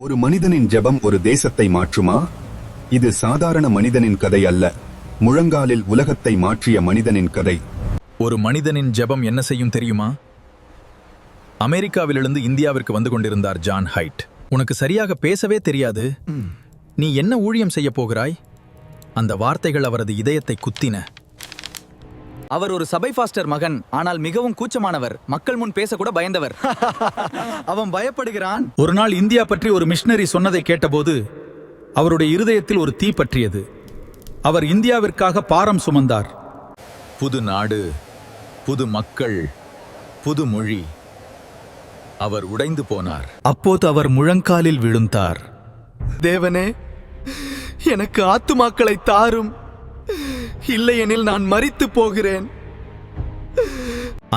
ஒரு மனிதனின் ஜெபம் ஒரு தேசத்தை மாற்றுமா? இது சாதாரண மனிதனின் கதை அல்ல, முழங்காலில் உலகத்தை மாற்றிய மனிதனின் கதை. ஒரு மனிதனின் ஜெபம் என்ன செய்யும் தெரியுமா? அமெரிக்காவிலிருந்து இந்தியாவிற்கு வந்து கொண்டிருந்தார் ஜான் ஹைட். உனக்கு சரியாக பேசவே தெரியாது, நீ என்ன ஊழியம் செய்ய போகிறாய்? அந்த வார்த்தைகள் அவரது இதயத்தை குத்தின. அவர் ஒரு சபை பாஸ்டர் மகன், ஆனால் மிகவும் கூச்சமானவர். மக்கள் முன் பேசக்கூட பயந்தவர். அவன் பயப்படுகிறான். ஒரு நாள் இந்தியா பற்றி ஒரு மிஷனரி சொன்னதை கேட்டபோது அவருடைய இருதயத்தில் ஒரு தீ பற்றியது. அவர் இந்தியாவிற்காக பாரம் சுமந்தார். புது நாடு, புது மக்கள், புது மொழி. அவர் உடைந்து போனார். அப்போது அவர் முழங்காலில் விழுந்தார். தேவனே, எனக்கு ஆத்துமாக்களை தாரும், இல்லையெனில் நான் மரித்து போகிறேன்.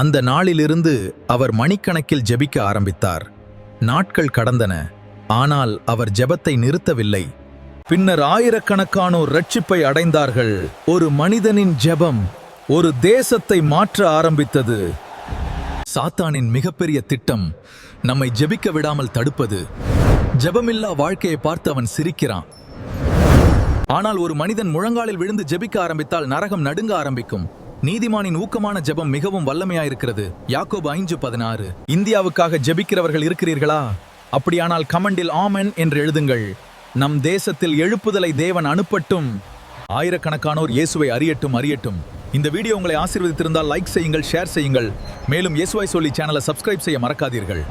அந்த நாளிலிருந்து அவர் மணிக்கணக்கில் ஜெபிக்க ஆரம்பித்தார். நாட்கள் கடந்தன, ஆனால் அவர் ஜெபத்தை நிறுத்தவில்லை. பின்னர் ஆயிரக்கணக்கானோர் ரட்சிப்பை அடைந்தார்கள். ஒரு மனிதனின் ஜெபம் ஒரு தேசத்தை மாற்ற ஆரம்பித்தது. சாத்தானின் மிகப்பெரிய திட்டம் நம்மை ஜெபிக்க விடாமல் தடுப்பது. ஜெபமில்லா வாழ்க்கையை பார்த்து அவன் சிரிக்கிறான். ஆனால் ஒரு மனிதன் முழங்காலில் விழுந்து ஜெபிக்க ஆரம்பித்தால் நரகம் நடுங்க ஆரம்பிக்கும். நீதிமானின் ஊக்கமான ஜெபம் மிகவும் வல்லமையாயிருக்கிறது. யாக்கோபு 5:16. இந்தியாவுக்காக ஜெபிக்கிறவர்கள் இருக்கிறீர்களா? அப்படியானால் கமெண்டில் ஆமென் என்று எழுதுங்கள். நம் தேசத்தில் எழுப்புதலை தேவன் அனுப்பட்டும். ஆயிரக்கணக்கானோர் இயேசுவை அறியட்டும். இந்த வீடியோ உங்களை ஆசீர்வதித்திருந்தால் லைக் செய்யுங்கள், ஷேர் செய்யுங்கள். மேலும் இயேசுவை சொல்லி சேனலை சப்ஸ்கிரைப் செய்ய மறக்காதீர்கள்.